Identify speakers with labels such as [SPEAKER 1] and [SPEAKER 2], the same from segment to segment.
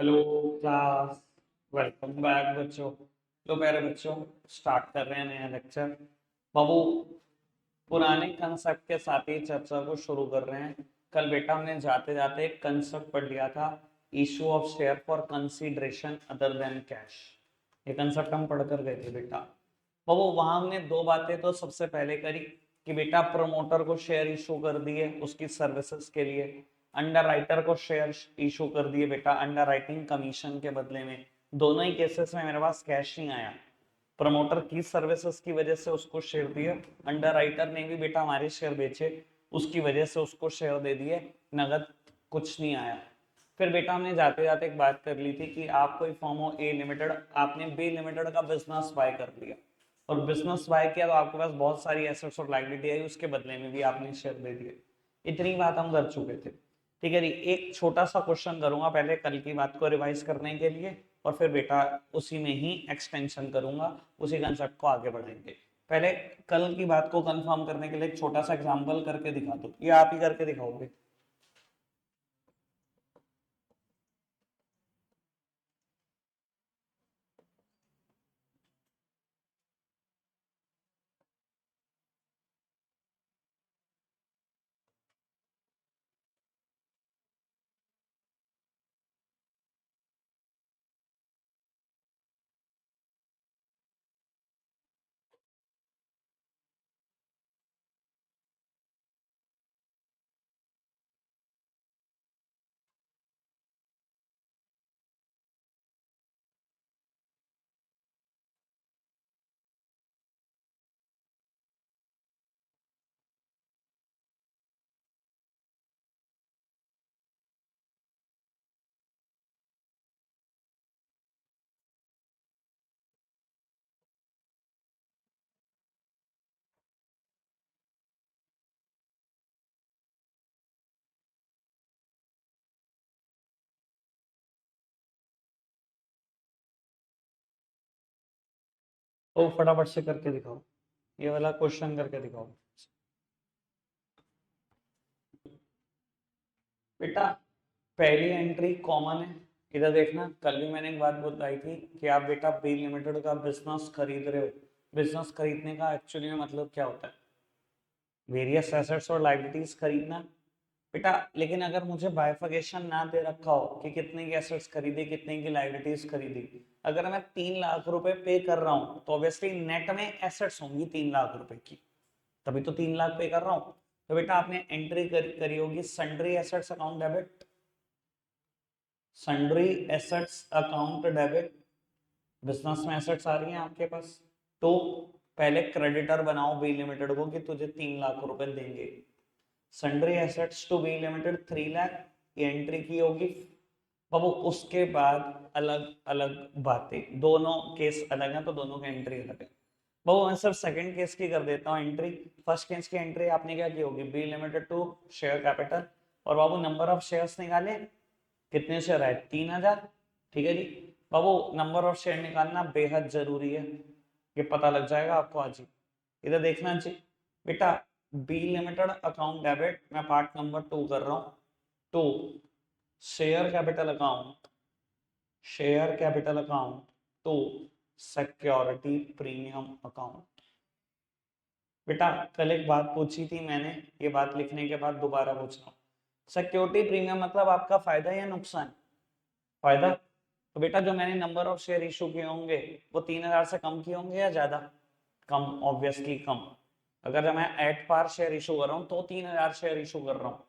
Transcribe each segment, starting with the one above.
[SPEAKER 1] Hello class. Welcome back बच्चों। तो प्यारे बच्चों, स्टार्ट कर रहे हैं नया लेक्चर। बाबू, पुराने कंसेप्ट के साथ ही चर्चा को शुरू कर रहे हैं। कल बेटा हमने जाते जाते एक कंसेप्ट पढ़ लिया था, issue of share for consideration other than cash. ये कंसेप्ट हम पढ़ कर गए थे बेटा। बाबू, वहां हमने दो बातें तो सबसे पहले करी कि बेटा प्रमोटर को शेयर इशू कर दिए उसकी सर्विसेज के लिए, अंडर राइटर को शेयर इशू कर दिए बेटा अंडर राइटिंग कमीशन के बदले में। दोनों ही केसेस में मेरे पास कैश नहीं आया। प्रमोटर की सर्विसेज की वजह से उसको शेयर दिए, अंडर राइटर ने भी बेटा हमारे शेयर बेचे, उसकी वजह से उसको शेयर दे दिए, नगद कुछ नहीं आया। फिर बेटा हमने जाते जाते एक बात कर ली थी कि आप कोई फॉर्म हो ए लिमिटेड, आपने बी लिमिटेड का बिजनेस बाय कर लिया और बिजनेस बाय किया तो आपके पास बहुत सारी एसेट्स और लायबिलिटी आई, उसके बदले में भी आपने शेयर दे दिए। इतनी बात हम कर चुके थे। ठीक है जी, एक छोटा सा क्वेश्चन करूंगा पहले कल की बात को रिवाइज करने के लिए, और फिर बेटा उसी में ही एक्सटेंशन करूंगा, उसी कंसेप्ट को आगे बढ़ाएंगे। पहले कल की बात को कंफर्म करने के लिए एक छोटा सा एग्जांपल करके दिखा दो, ये आप ही करके दिखाओगे। तो फटाफट से करके दिखाओ, ये वाला क्वेश्चन करके दिखाओ बेटा। पहली एंट्री कॉमन है, इधर देखना। कल भी मैंने एक बात बताई थी कि आप बेटा बी लिमिटेड का बिजनेस खरीद रहे हो। बिजनेस खरीदने का एक्चुअली में मतलब क्या होता है? वेरियस एसेट्स और लायबिलिटीज खरीदना बेटा। लेकिन अगर मुझे बाइफर्केशन ना दे रखा हो कि कितने की एसेट्स खरीदी कितने की लायबिलिटीज खरीदी, अगर मैं 3 लाख रुपए पे कर रहा हूँ तो ऑब्वियसली नेट में एसेट्स होंगी 3 लाख रुपए की, तभी तो 3 लाख पे कर रहा हूँ। तो बेटा आपने एंट्री करी होगी sundry assets account debit, sundry assets account debit. Business में एसेट्स आ रही हैं आपके पास, तो पहले क्रेडिटर बनाओ बी लिमिटेड को कि तुझे 3 लाख रुपए देंगे। Sundry assets to be limited 3 lakh, ये एंट्री की होगी। अब उसके बाद अलग अलग बातें, दोनों केस अलग हैं तो दोनों की एंट्री अलग है। बहु मैं सिर्फ सेकंड केस की कर देता हूँ एंट्री। फर्स्ट केस की एंट्री आपने क्या की होगी, B limited to share capital, और बाबू नंबर ऑफ शेयर्स निकाले, कितने शेयर आए 3,000। ठीक है जी। बाबू नंबर ऑफ शेयर निकालना बेहद जरूरी है, ये पता लग जाएगा आपको आज ही। इधर देखना जी बेटा, बी लिमिटेड अकाउंट डेबिट, मैं पार्ट नंबर 2 कर रहा हूँ। To share capital account, share capital account to security premium account. बेटा कल एक बात पूछी थी मैंने, ये बात लिखने के बाद दोबारा पूछ रहा हूँ। सिक्योरिटी प्रीमियम मतलब आपका फायदा या नुकसान? फायदा। तो बेटा जो मैंने नंबर ऑफ शेयर इशू किए होंगे वो 3,000 से कम किए होंगे या ज्यादा? कम, ऑब्वियसली कम। अगर जब मैं एट पार शेयर इशू कर रहा हूँ तो 3,000 शेयर इशू कर रहा हूँ,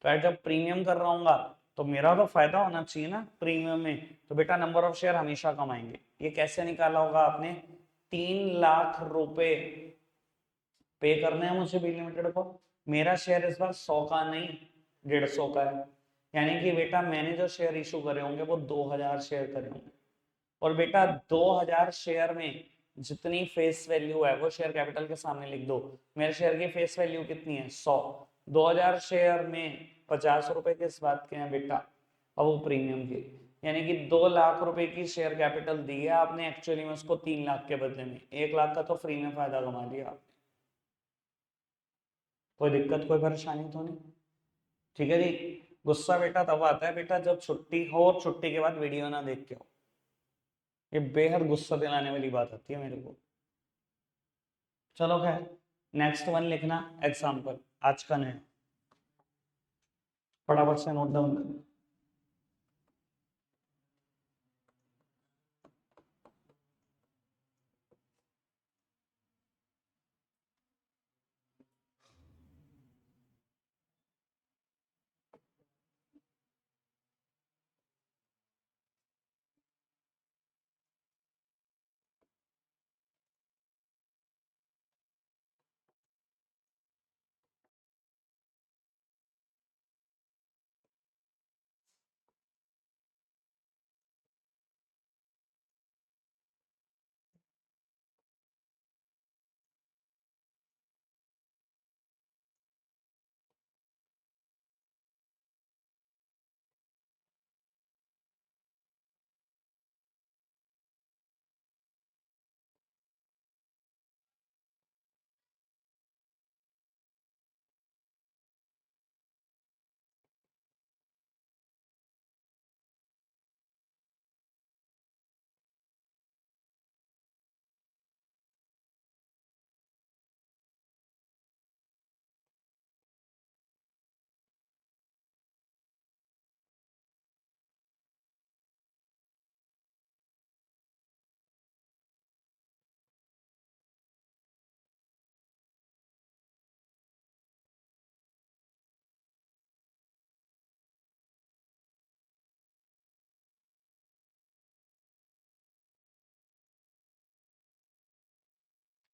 [SPEAKER 1] तो एट जब प्रीमियम कर रहा हूँ तो मेरा तो फायदा होना चाहिए ना प्रीमियम में, तो बेटा नंबर ऑफ शेयर हमेशा कम आएंगे। ये कैसे निकाला होगा आपने? 3 लाख रुपए पे करने हैं मुझे बी लिमिटेड को, मेरा शेयर इस बार 100 का नहीं 150 का है, यानी कि बेटा मैंने जो शेयर इशू करे होंगे वो 2,000 शेयर करे होंगे। और बेटा 2,000 शेयर में जितनी फेस वैल्यू है वो शेयर कैपिटल के सामने लिख दो। मेरे शेयर की फेस वैल्यू कितनी है? 100। 2,000 शेयर में 50 रुपए किस बात के हैं बेटा? अब वो प्रीमियम के, यानी कि 2 लाख रुपए की शेयर कैपिटल दी है आपने, एक्चुअली में उसको 3 लाख के बदले में 1 लाख का तो फ्री में फायदा कमा लिया आप। कोई दिक्कत कोई परेशानी तो नहीं? ठीक है जी। गुस्सा बेटा तब आता है बेटा जब छुट्टी हो और छुट्टी के बाद वीडियो ना देख के हो। ये बेहद गुस्सा दिलाने वाली बात आती है मेरे को। चलो खैर, नेक्स्ट वन लिखना एग्जाम्पल आज का नया, फटाफट से नोट डाउन करना।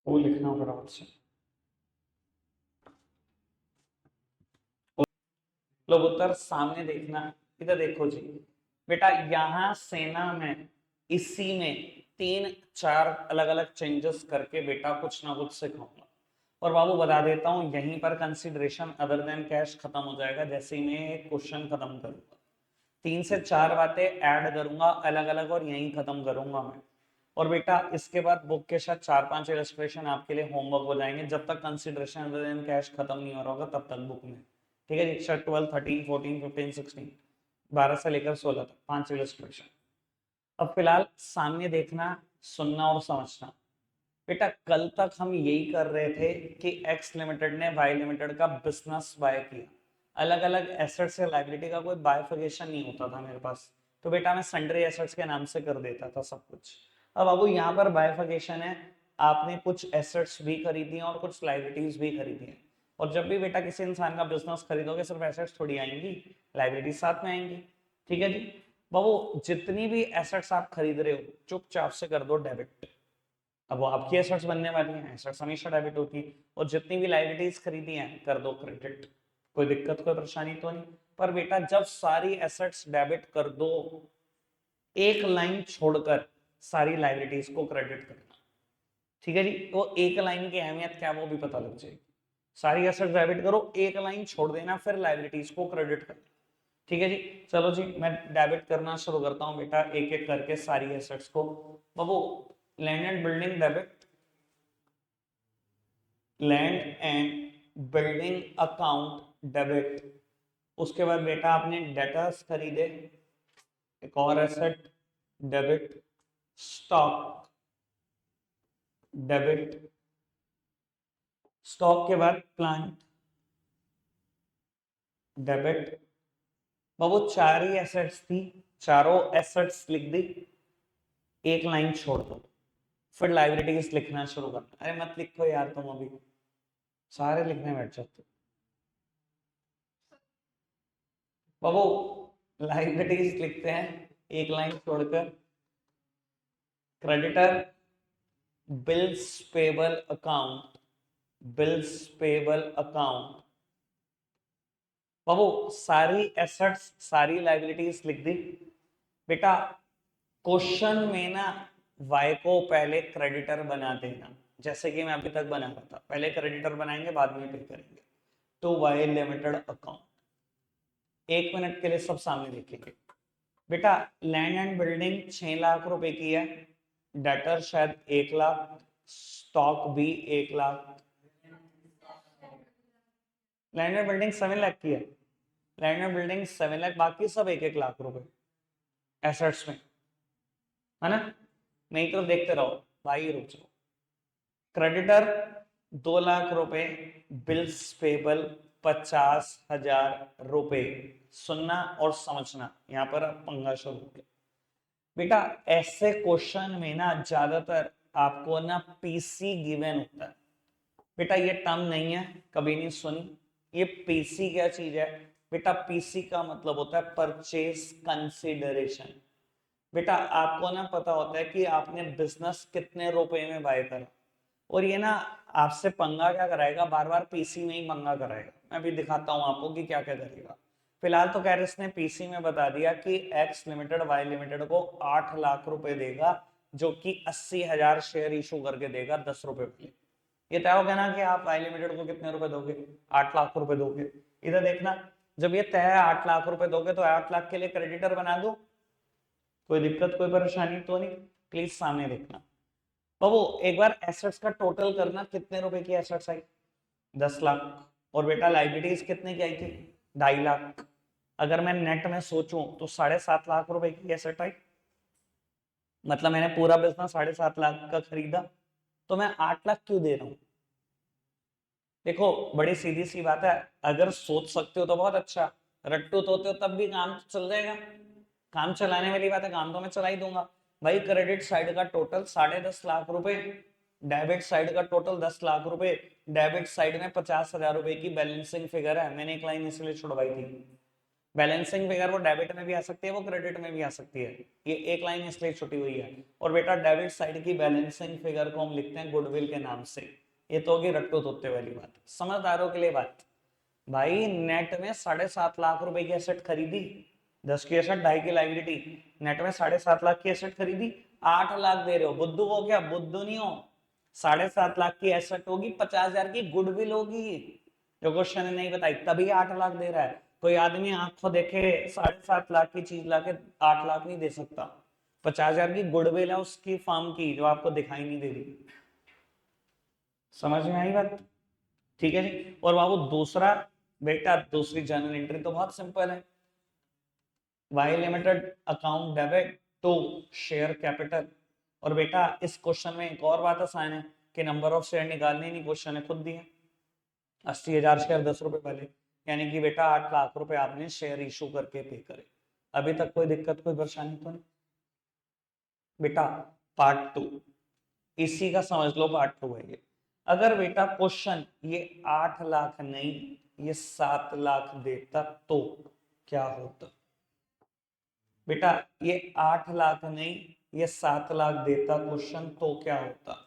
[SPEAKER 1] वो लिखना फटाफट से। लोग उत्तर सामने देखना, इधर देखो जी बेटा, यहां सेना में इसी में 3-4 अलग अलग चेंजेस करके बेटा कुछ ना कुछ सिखाऊंगा। और बाबू बता देता हूं, यहीं पर कंसिडरेशन अदर देन कैश खत्म हो जाएगा जैसे ही मैं एक क्वेश्चन खत्म करूंगा। 3 से 4 बातें ऐड करूंगा अलग अलग और यहीं खत्म करूंगा मैं। और बेटा इसके बाद बुक के साथ 4-5 इलस्ट्रेशन आपके लिए होमवर्क हो जाएंगे, जब तक कंसिडरेशन अदर देन कैश खत्म नहीं हो रहा होगा तब तक बुक में। ठीक है जी, 12, 13, 14, 15, 16, 12 से लेकर 16 तक 5 इलस्ट्रेशन। अब फिलहाल सामने देखना, सुनना और समझना। बेटा कल तक हम यही कर रहे थे कि एक्स लिमिटेड ने वाई लिमिटेड का बिजनेस बाय किया, अलग अलग एसेट्स या लायबिलिटी का कोई बायफिकेशन नहीं होता था मेरे पास, तो बेटा मैं सन्ड्री एसेट्स के नाम से कर देता था सब कुछ। अब बाबू यहाँ पर बायफिकेशन है, आपने कुछ एसेट्स भी खरीदी हैं और कुछ लायबिलिटीज भी खरीदी हैं। और जब भी बेटा किसी इंसान का बिजनेस खरीदोगे सिर्फ एसेट्स थोड़ी आएंगी, लायबिलिटीज साथ में आएंगी। ठीक है जी बाबू, जितनी भी एसेट्स आप खरीद रहे हो चुपचाप से कर दो डेबिट। अब वो आपकी एसेट्स बनने वाली हैं, एसेट्स हमेशा डेबिट होती है। और जितनी भी लायबिलिटीज खरीदी हैं कर दो क्रेडिट, कोई दिक्कत कोई परेशानी तो नहीं। पर बेटा जब सारी एसेट्स डेबिट कर दो, एक लाइन छोड़कर सारी लायबिलिटीज को क्रेडिट करना। ठीक है जी, वो एक लाइन की अहमियत क्या वो भी पता लग जाएगी। सारी एसेट्स डेबिट करो, एक लाइन छोड़ देना, फिर लायबिलिटीज को क्रेडिट करना। ठीक है जी, चलो जी मैं डेबिट करना शुरू करता हूं बेटा एक एक करके सारी एसेट्स को। बाबू land and building debit, land and building account debit. उसके बाद बेटा आपने डेटर्स खरीदे, एक और asset debit, stock debit, stock के बाद प्लांट डेबिट। बाबू 4 ही एसेट्स थी, चारों एसेट्स लिख दी, एक लाइन छोड़ दो, फिर लाइबिलिटीज लिखना शुरू करना। अरे मत लिखो यार तुम अभी, सारे लिखने बैठ जाते हो। बाबू लाइबिलिटीज लिखते हैं एक लाइन छोड़कर, creditor bills payable account, bills payable account. बाबू सारी एसेट्स सारी लाइबिलिटीज लिख दी। बेटा क्वेश्चन में ना वाई को पहले क्रेडिटर बना देना, जैसे कि मैं अभी तक बना रहा था, पहले क्रेडिटर बनाएंगे बाद में पे करेंगे। तो वाई लिमिटेड अकाउंट, 1 मिनट के लिए सब सामने देखेंगे। बेटा लैंड एंड बिल्डिंग 6 लाख रुपए की है, डेटर शायद 1 लाख, स्टॉक भी 1 lakh, land and building 7 lakh की है। लैंड एंड बिल्डिंग 7 लाख, बाकी सब 1-1 लाख रुपए एसेट्स में, है ना? नहीं तो देखते रहो भाई, रुक जाओ। क्रेडिटर 2 लाख रुपए, बिल्स पेबल 50,000 रुपए। सुनना और समझना, यहाँ पर पंगा शुरू हो गया बेटा। ऐसे क्वेश्चन में ना ज्यादातर आपको ना पीसी गिवन होता है बेटा। ये टर्म नहीं है, कभी नहीं सुनी। ये पीसी क्या चीज है बेटा? पीसी का मतलब होता है परचेज कंसिडरेशन। बेटा आपको ना पता होता है कि आपने बिजनेस कितने रुपए में बाय करा, और ये ना आपसे पंगा क्या कराएगा, बार बार पीसी में ही पंगा कराएगा। मैं भी दिखाता हूँ आपको कि क्या क्या करेगा। फिलहाल तो कह रहे इसने पीसी में बता दिया कि एक्स लिमिटेड वाई लिमिटेड को 8 लाख रुपए देगा, जो कि 80,000 शेयर इशू करके देगा 10 रुपए पे। ये तय हो गया ना कि आप वाई लिमिटेड को कितने रुपए दोगे, 8 लाख रुपए दोगे। इधर देखना, जब ये तय है 8 लाख रुपए दोगे तो 8 लाख के लिए क्रेडिटर बना दो, कोई दिक्कत कोई परेशानी तो नहीं। प्लीज सामने देखना बाबू, एक बार एसेट्स का टोटल करना, कितने रुपए की एसेट्स आई, 10 लाख। और बेटा लाइबिलिटीज कितने की आई थी, 2.5 लाख। अगर मैं नेट में सोचूं तो 7.5 लाख रुपए की एसेट आई, मतलब मैंने पूरा बिजनेस 7.5 लाख का खरीदा, तो मैं 8 लाख क्यों दे रहा हूं? देखो बड़ी सीधी सी बात है, अगर सोच सकते हो तो बहुत अच्छा, रट्टू तो होते हो तब भी काम चल जाएगा। काम चलाने वाली बात है, काम तो मैं चला ही दूंगा भाई। क्रेडिट साइड का टोटल 10.5 लाख रुपए, डेबिट साइड का टोटल 10 लाख रुपए। डेबिट साइड में 50,000 रुपए की बैलेंसिंग फिगर है, मैंने एक लाइन इसलिए छुड़वाई थी। बैलेंसिंग फिगर वो डेबिट में भी आ सकती है, वो क्रेडिट में भी आ सकती है, ये एक लाइन इसलिए छुटी हुई है। और बेटा डेबिट साइड की बैलेंसिंग फिगर को हम लिखते हैं गुडविल के नाम से। ये तो होगी रट्टू तोते वाली बात, समझदारों के लिए बात। भाई नेट में 7.5 लाख रुपए की एसेट खरीदी, 10 की एसेट, 2.5 की लाइबिलिटी, नेट में 7.5 लाख की एसेट खरीदी, 8 लाख दे रहे हो। बुद्धू हो क्या? बुद्धू नहीं हो। 7.5 लाख की एसेट होगी, 50,000 की गुडविल होगी, जो क्वेश्चन नहीं बताई, तभी 8 लाख दे रहा है। कोई आदमी आंखों देखे 7.5 लाख की चीज लाके 8 लाख नहीं दे सकता। 50,000 की गुडविल है उसकी फर्म की, जो आपको दिखाई नहीं दे रही। समझ में आई बात? ठीक है जी। और बाबू दूसरा बेटा, दूसरी जर्नल एंट्री तो बहुत सिंपल है। Y limited account debit to share capital. और बेटा इस क्वेश्चन में एक और बात आसान है कि नंबर ऑफ शेयर निकालने नहीं, क्वेश्चन ने खुद दिया 80,000 शेयर 10 रुपए पहले, यानी कि बेटा 8 लाख रुपए आपने शेयर इशू करके पे करे। अभी तक कोई दिक्कत कोई परेशानी तो नहीं बेटा? पार्ट 2 इसी का समझ लो, पार्ट 2 है ये। अगर बेटा क्वेश्चन ये 8 लाख नहीं, ये 7 लाख देता तो क्या होता बेटा? ये 8 लाख नहीं, ये 7 लाख देता क्वेश्चन, तो क्या होता?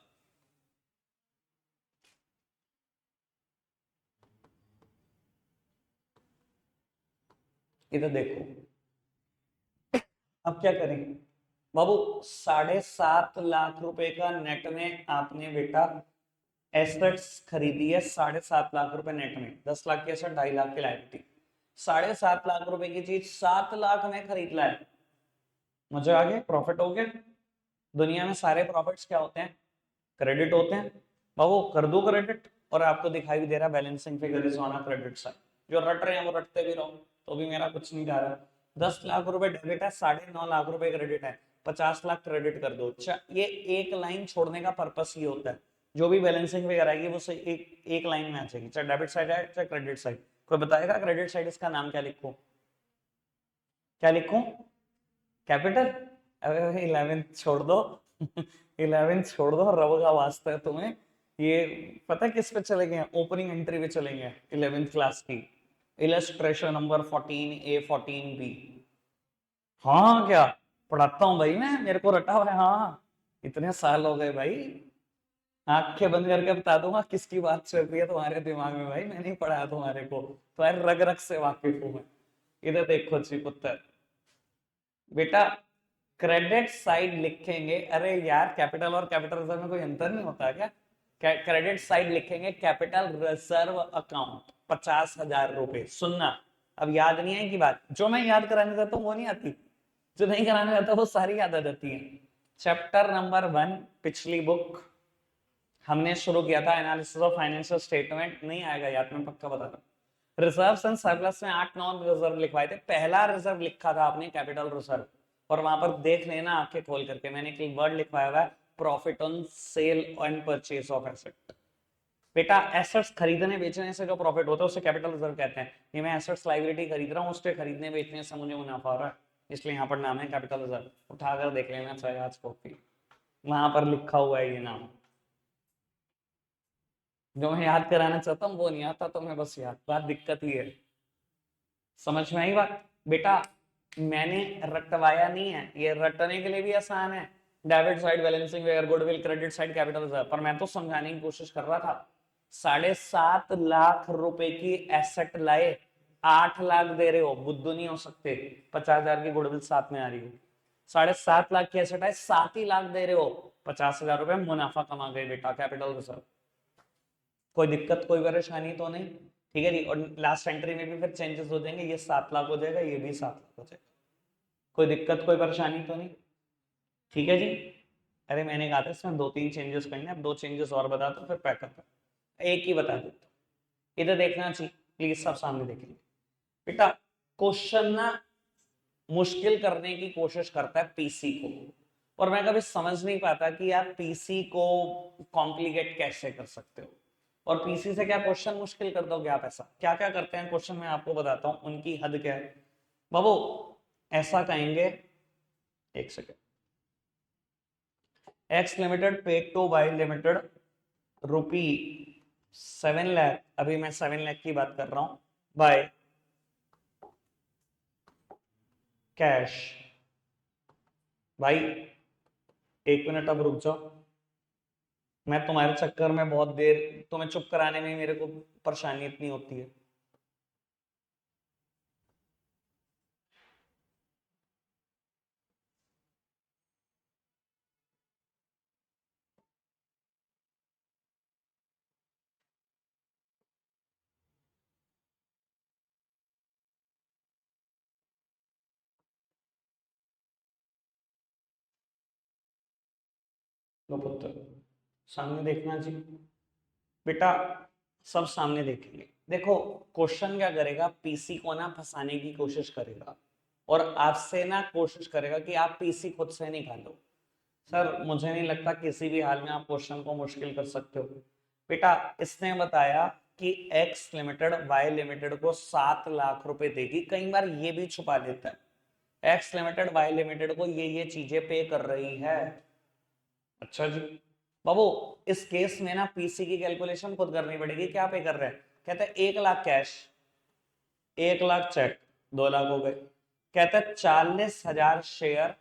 [SPEAKER 1] इधर देखो, अब क्या करेंगे बाबू? 7.5 लाख रुपए का नेट में आपने बेटा एसेट्स खरीदी है, 7.5 लाख रुपए नेट में, 10 लाख की एसेट, 2.5 लाख की लायबिलिटी। 7.5 लाख रुपए की चीज 7 लाख में खरीद लाए, मुझे आगे प्रॉफिट हो गया। दुनिया में सारे प्रॉफिट्स क्या होते हैं? क्रेडिट होते हैं। बाबू कर दो क्रेडिट, और आपको दिखाई भी दे रहा है balancing figure is on a credit side. जो रट रहे हैं वो रटते भी रहो, तो भी मेरा कुछ नहीं जा रहा। 10 लाख रुपए डेबिट है, 9.5 लाख रुपए क्रेडिट है, 50 लाख क्रेडिट कर दो। अच्छा, ये एक लाइन छोड़ने का पर्पस ये होता है, जो भी बैलेंसिंग फिगर आएगी वो एक लाइन में आ जाएगी, चाहे डेबिट साइड है चाहे क्रेडिट साइड। कोई बताएगा क्रेडिट साइड इसका नाम क्या लिखूं? क्या लिखूं? कैपिटल? अरे 11th छोड़ दो 11th छोड़ दो, रब का वास्ता है तुम्हें। ये पता है किस पे चले गए? ओपनिंग एंट्री पे चले गए 11th क्लास की, इलस्ट्रेशन नंबर 14A 14B। हाँ क्या पढ़ाता हूँ भाई मैं, मेरे को रटा हुआ है। हाँ इतने साल हो गए भाई, आंखें बंद करके बता दूंगा किसकी बात चल रही है तुम्हारे दिमाग में। भाई मैंने ही पढ़ाया तुम्हारे को, तुम्हारे रग रग से वाकिफ हूं मैं। इधर देखो जी पुत्र, बेटा क्रेडिट साइड लिखेंगे, अरे यार कैपिटल और कैपिटल रिजर्व में कोई अंतर नहीं होता क्या? क्रेडिट साइड लिखेंगे कैपिटल रिजर्व अकाउंट 50,000 रुपए। सुनना, अब याद नहीं है की बात, जो मैं याद कराने जाता हूँ वो नहीं आती, जो नहीं कराने जाता वो सारी याद आ जाती है। चैप्टर नंबर 1 पिछली बुक हमने शुरू किया था, एनालिसिस ऑफ फाइनेंशियल स्टेटमेंट। नहीं आएगा याद, मैं पक्का बता रहा हूँ। रिजर्व एंड सरप्लस में 8-9 रिजर्व लिखवाए थे, पहला रिजर्व लिखा था आपने कैपिटल रिजर्व, और वहां पर देख लेना आंखें खोल करके, मैंने एक वर्ड लिखवाया हुआ है profit on sale and purchase of asset. बेटा एसेट्स खरीदने बेचने से जो प्रॉफिट होता है उसे कैपिटल रिजर्व कहते हैं। ये मैं एसेट्स लाइबिलिटी खरीद रहा हूँ, उसके खरीदने बेचने से मुझे मुनाफा हो रहा है, इसलिए यहाँ पर नाम है कैपिटल रिजर्व। उठाकर देख लेना चाहे आज कॉपी, वहां पर लिखा हुआ है ये नाम। जो मैं याद कराना चाहता हूँ वो नहीं आता, तो मैं बस याद, बात दिक्कत ही है। समझ में आई बात बेटा? मैंने रटवाया नहीं है, ये रटने के लिए भी आसान है। Debit side balancing where goodwill, credit side capital reserve, पर मैं तो समझाने की कोशिश कर रहा था। 7.5 लाख रुपए की एसेट लाए, 8 लाख दे रहे हो, बुद्धू नहीं हो सकते। 50,000 की गुडविल साथ में आ रही हो, 7.5 लाख की एसेट है, 7 ही लाख दे रहे हो, 50,000 रुपए मुनाफा कमा गए बेटा, कैपिटल रिजर्व। कोई दिक्कत कोई परेशानी तो नहीं? ठीक है जी। और लास्ट एंट्री में भी फिर चेंजेस हो जाएंगे, ये 7 लाख हो जाएगा, ये भी 7 लाख हो जाएगा। कोई दिक्कत कोई परेशानी तो नहीं? ठीक है जी। अरे मैंने कहा था इसमें 2-3 चेंजेस करने, अब 2 चेंजेस और बता दो फिर पैक करता, एक ही बता देता हूं। इधर देखना चाहिए प्लीज, सब सामने देखेंगे बेटा। क्वेश्चन ना मुश्किल करने की कोशिश करता है पीसी को, और मैं कभी समझ नहीं पाता कि आप पीसी को कॉम्प्लिकेट कैसे कर सकते हो, और पीसी से क्या क्वेश्चन मुश्किल कर दोगे आप? ऐसा क्या क्या करते हैं क्वेश्चन में आपको बताता हूं, उनकी हद क्या है बाबू। ऐसा कहेंगे, एक second, X limited paid to Y limited rupee 7 lakh, अभी मैं 7 लाख की बात कर रहा हूं, बाय कैश। भाई 1 मिनट अब रुक जाओ, मैं तुम्हारे चक्कर में बहुत देर, तुम्हें चुप कराने में मेरे को परेशानी इतनी होती है। लो पुत्र, सामने देखना जी बेटा, सब सामने देखेंगे। देखो क्वेश्चन क्या करेगा, पीसी को ना फंसाने की कोशिश करेगा, और आपसे ना कोशिश करेगा कि आप पीसी खुद से निकालो। सर मुझे नहीं लगता किसी भी हाल में आप क्वेश्चन को मुश्किल कर सकते हो। बेटा इसने बताया कि एक्स लिमिटेड वाई लिमिटेड को 7 लाख रुपए देगी, कई बार ये भी छुपा देता है, एक्स लिमिटेड वाई लिमिटेड को ये चीजें पे कर रही है। अच्छा जी बाबू, इस केस में ना पीसी की कैलकुलेशन खुद करनी पड़ेगी, क्या पे कर रहे हैं? कहते हैं 1 लाख कैश, 1 लाख चेक, 2 लाख हो गए। कहते हैं 40,000 शेयर,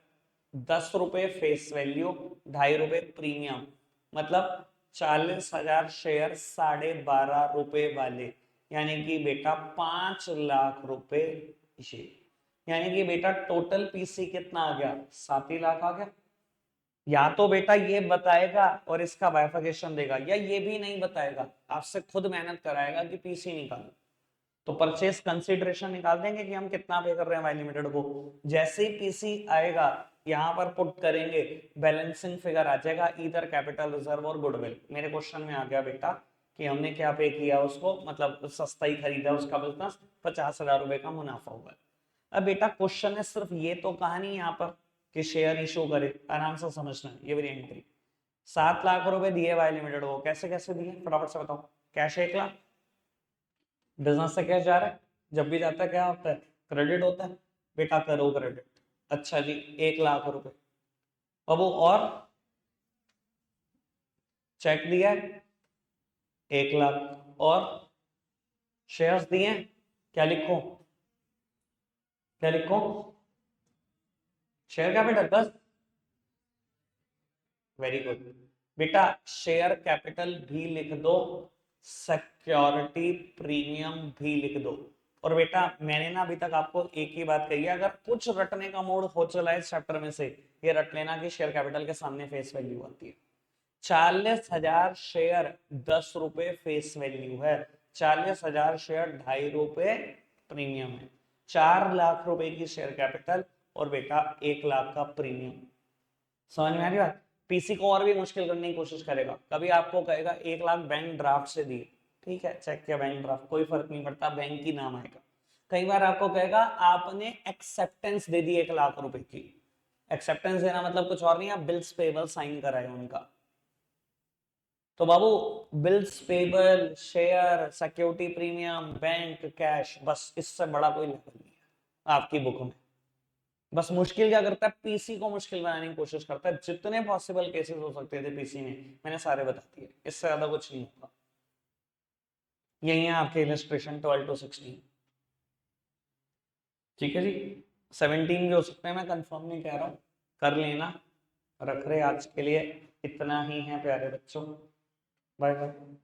[SPEAKER 1] 10 रुपए फेस वैल्यू, 2.5 रुपए प्रीमियम, मतलब 40,000 शेयर 12.5 रुपए वाले, यानी कि बेटा 5 लाख रुपए शेयर, यानी कि बेटा टोटल पीसी कितना आ गया? 7 ही लाख आ गया। या तो बेटा ये बताएगा और इसका बाइफर्केशन देगा, या ये भी नहीं बताएगा, आपसे खुद मेहनत कराएगा कि पीसी निकालो। तो परचेस कंसीडरेशन निकाल देंगे कि हम कितना पे कर रहे हैं वाई लिमिटेड को। जैसे ही पीसी आएगा यहां पर पुट करेंगे, बैलेंसिंग फिगर आ जाएगा, इधर कैपिटल रिजर्व और गुडविल। मेरे क्वेश्चन में आ गया बेटा कि हमने क्या पे किया उसको, मतलब सस्ता ही खरीदा उसका बिजनेस, 50,000 रुपए का मुनाफा हुआ। अब बेटा क्वेश्चन है सिर्फ ये तो कहानी यहाँ पर कि शेयर इशू करे, आराम से समझना है ये वाली एंट्री। 7 लाख रुपए दिए वाई लिमिटेड को, कैसे कैसे दिए फटाफट से बताओ। कैश 1 लाख, बिजनेस से कैश जा रहा है, जब भी जाता है क्या होता है? क्रेडिट होता है बेटा, करो क्रेडिट। अच्छा जी 1 लाख रुपए अब वो, और चेक दिया है 1 लाख, और शेयर्स दिए हैं, क्या लिखो, क्या लिखो? शेयर कैपिटल बस। वेरी गुड बेटा, शेयर कैपिटल भी लिख दो, सिक्योरिटी प्रीमियम भी लिख दो। और बेटा मैंने ना अभी तक आपको एक ही बात कही है, अगर कुछ रटने का मूड हो चला है इस चैप्टर में से, ये रट लेना कि शेयर कैपिटल के सामने फेस वैल्यू आती है। 40,000 शेयर 10 रुपए फेस वैल्यू है, 40,000 शेयर 2.5 रुपए प्रीमियम है, 4 लाख रुपए की शेयर कैपिटल, और बेटा 1 लाख का प्रीमियम। समझ में आ रही बात? पीसी को और भी मुश्किल करने की कोशिश करेगा, कभी आपको कहेगा 1 लाख बैंक ड्राफ्ट से दिए, ठीक है, चेक या बैंक ड्राफ्ट कोई फर्क नहीं पड़ता, बैंक ही नाम आएगा। कई बार आपको कहेगा आपने एक्सेप्टेंस दे दी 1 लाख रुपए की। एक्सेप्टेंस देना मतलब कुछ और नहीं, आप बिल्स पेबल साइन कराए उनका। तो बाबू bills payable, share, security premium, bank, cash, बस इससे बड़ा कोई लेवल नहीं है आपकी बुक में। बस मुश्किल क्या करता है, पीसी को मुश्किल बनाने की कोशिश करता है। जितने पॉसिबल केसेस हो सकते थे पीसी में मैंने सारे बता दिए, इससे ज्यादा कुछ नहीं होगा। यही है आपके इलस्ट्रेशन 12 to 16। ठीक है जी, 17 भी हो सकते हैं, मैं कंफर्म नहीं कह रहा हूँ, कर लेना। रख रहे आज के लिए इतना ही है प्यारे बच्चों, बाय बाय।